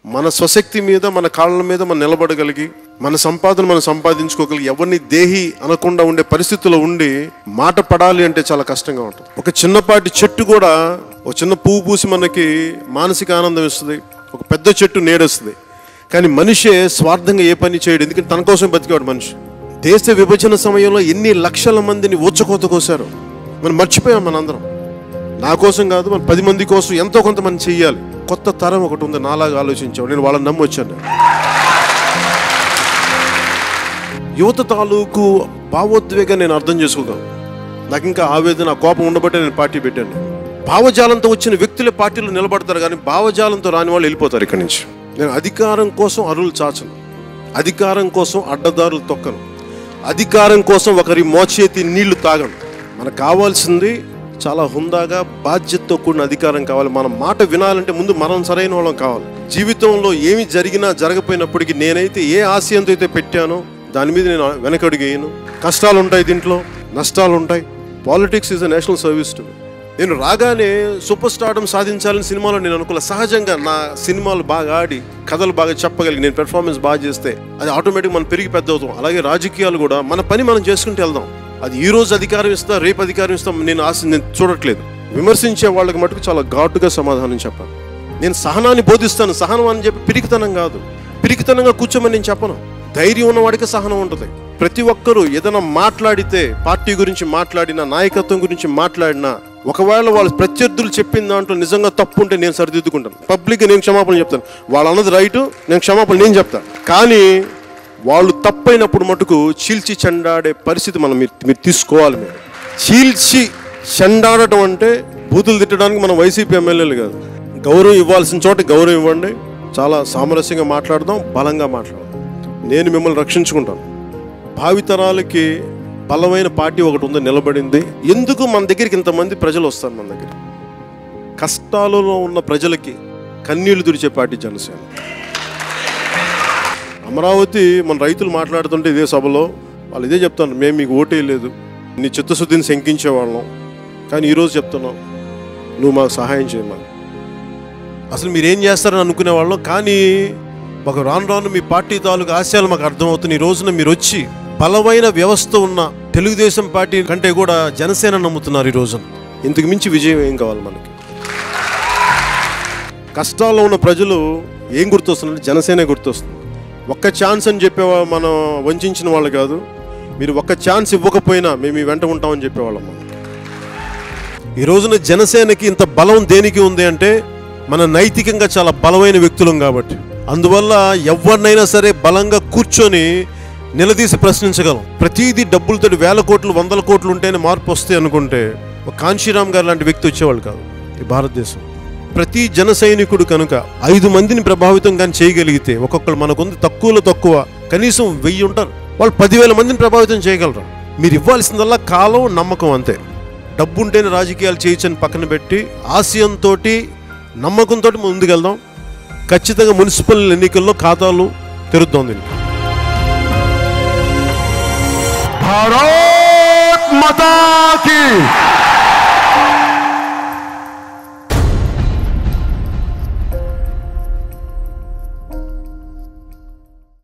మన స్వశక్తి మీద, మన కాళ్ళ మీద మనం నిలబడగలిగి, మన సంపాదన మనం సంపాదించుకోగలిగి, ఎవరిని దేహి అనకుండా ఉండే పరిస్థితుల్లో ఉండి మాట పడాలి అంటే చాలా కష్టంగా ఉంటుంది. ఒక చిన్నపాటి చెట్టు కూడా, ఒక చిన్న పువ్వు పూసి మనకి మానసిక ఆనందం ఇస్తుంది, ఒక పెద్ద చెట్టు నీడొస్తుంది. కానీ మనిషే స్వార్థంగా ఏ పని చేయడు, ఎందుకంటే తన కోసం బతికేవాడు మనిషి. దేశ విభజన సమయంలో ఎన్ని లక్షల మందిని ఊచకోత కోసారు, మనం మర్చిపోయాం. మనందరం నా కోసం కాదు, మన 10 మంది కోసం ఎంతో కొంత మనం చెయ్యాలి. కొత్త తరం ఒకటి ఉంది, నాలాగా ఆలోచించావు. నేను వాళ్ళని నమ్మొచ్చాను. యువత తాలూకు భావోద్వేగం నేను అర్థం చేసుకోగలను. నాకు ఇంకా ఆవేదన, కోపం ఉండబట్టే నేను పార్టీ పెట్టాను. భావజాలంతో వచ్చిన వ్యక్తులే పార్టీలో నిలబడతారు, కానీ భావజాలంతో రాని వాళ్ళు వెళ్ళిపోతారు ఇక్కడి నుంచి. నేను అధికారం కోసం అరువులు చాచను, అధికారం కోసం అడ్డదారులు తొక్కను, అధికారం కోసం ఒకరి మోచేతి నీళ్లు తాగను. మనకు కావాల్సింది చాలా హుందాగా బాధ్యతతో కూడిన అధికారం కావాలి. మన మాట వినాలంటే ముందు మనం సరైన వాళ్ళం కావాలి. జీవితంలో ఏమి జరిగినా జరగపోయినప్పటికీ నేనైతే ఏ ఆశయంతో అయితే పెట్టానో దాని మీద నేను వెనకడుగు వేయను. కష్టాలు ఉంటాయి, దీంట్లో నష్టాలు ఉంటాయి. Politics is a national service to me. నేను రాగానే సూపర్ స్టార్డమ్ సాధించాలని సినిమాలో నేను అనుకున్నా. సహజంగా నా సినిమాలు బాగా ఆడి, కథలు బాగా చెప్పగలిగి, నేను పెర్ఫార్మెన్స్ బాగా చేస్తే అది ఆటోమేటిక్ మనం పెరిగి పెద్ద అవుతాం. అలాగే రాజకీయాలు కూడా మన పని మనం చేసుకుంటూ వెళ్దాం. అది ఈ రోజు అధికారం ఇస్తా, రేపు అధికారం ఇస్తాం నేను చూడట్లేదు. విమర్శించే వాళ్ళకి మటుకు చాలా ఘాటుగా సమాధానం చెప్పాలి. నేను సహనాన్ని బోధిస్తాను. సహనం అని చెప్పి పిరికితనం కాదు, పిరికితనంగా కూర్చోమని నేను చెప్పను. ధైర్యం ఉన్నవాడికి సహనం ఉంటుంది. ప్రతి ఒక్కరూ ఏదైనా మాట్లాడితే, పార్టీ గురించి మాట్లాడినా, నాయకత్వం గురించి మాట్లాడినా, ఒకవేళ వాళ్ళు ప్రత్యర్థులు చెప్పిన దాంట్లో నిజంగా తప్పు ఉంటే నేను సరిదిద్దుకుంటాను. పబ్లిక్గా నేను క్షమాపణ చెప్తాను. వాళ్ళు అన్నది రైటు, నేను క్షమాపణ నేను చెప్తాను. కానీ వాళ్ళు తప్పైనప్పుడు మటుకు చీల్చి చెండాడే పరిస్థితి మీరు తీసుకోవాలి. మీరు చీల్చి చెండాడటం అంటే బూతులు తిట్టడానికి మనం వైసీపీ ఎమ్మెల్యేలు కాదు. గౌరవం ఇవ్వాల్సిన చోట గౌరవం ఇవ్వండి. చాలా సామరస్యంగా మాట్లాడదాం, బలంగా మాట్లాడదాం. నేను మిమ్మల్ని రక్షించుకుంటాను. భావితరాలకి బలమైన పార్టీ ఒకటి ఉంది, నిలబడింది. ఎందుకు మన దగ్గరికి ఇంతమంది ప్రజలు వస్తారు? మన దగ్గర కష్టాలలో ఉన్న ప్రజలకి కన్నీళ్లు తుడిచే పార్టీ జనసేన. అమరావతి మన రైతులు మాట్లాడుతుంటే ఇదే సభలో వాళ్ళు ఇదే చెప్తాను, మేము మీకు ఓటే లేదు, నీ చిత్తశుద్ధిని శంకించేవాళ్ళం, కానీ ఈరోజు చెప్తున్నాం నువ్వు మాకు సహాయం చేయమని. అసలు మీరేం చేస్తారని అనుకునేవాళ్ళం, కానీ మాకు రాను రాను మీ పార్టీ తాలూకు ఆశయాలు మాకు అర్థమవుతుంది. ఈ రోజున మీరు వచ్చి బలమైన వ్యవస్థ ఉన్న తెలుగుదేశం పార్టీ కంటే కూడా జనసేన నమ్ముతున్నారు. ఈ రోజున ఇంతకు మించి విజయం ఏం కావాలి మనకి? కష్టాల్లో ఉన్న ప్రజలు ఏం గుర్తొస్తుందంటే జనసేనే గుర్తొస్తుంది. ఒక్క ఛాన్స్ అని చెప్పేవాళ్ళు మనం వంచిన వాళ్ళు కాదు. మీరు ఒక్క ఛాన్స్ ఇవ్వకపోయినా మేము ఈ వెంట ఉంటామని చెప్పేవాళ్ళం. ఈ రోజున జనసేనకి ఇంత బలం దేనికి ఉంది అంటే మన నైతికంగా చాలా బలమైన వ్యక్తులం కాబట్టి. అందువల్ల ఎవరినైనా సరే బలంగా కూర్చొని నిలదీసి ప్రశ్నించగలం. ప్రతిదీ డబ్బులతో 1000 కోట్లు 100 కోట్లు ఉంటేనే మార్పు వస్తాయి అనుకుంటే ఒక కాంశీరామ్ గారు లాంటి వ్యక్తి వచ్చేవాళ్ళు కాదు ఈ భారతదేశం. ప్రతి జన సైనికుడు కనుక 5 మందిని ప్రభావితం కానీ చేయగలిగితే, ఒక్కొక్కరు మనకుంది తక్కువలో తక్కువ కనీసం 1000 ఉంటారు, వాళ్ళు 10,000 మందిని ప్రభావితం చేయగలరు. మీరు ఇవ్వాల్సిందల్లా కాలం, నమ్మకం, అంతే. డబ్బు ఉంటేనే రాజకీయాలు చేయొచ్చని పక్కన పెట్టి ఆశయంతో, నమ్మకంతో ముందుకెళ్దాం. ఖచ్చితంగా మున్సిపల్ ఎన్నికల్లో ఖాతాలు తెరుద్దాం. దీనికి భారత్ మాతా కీ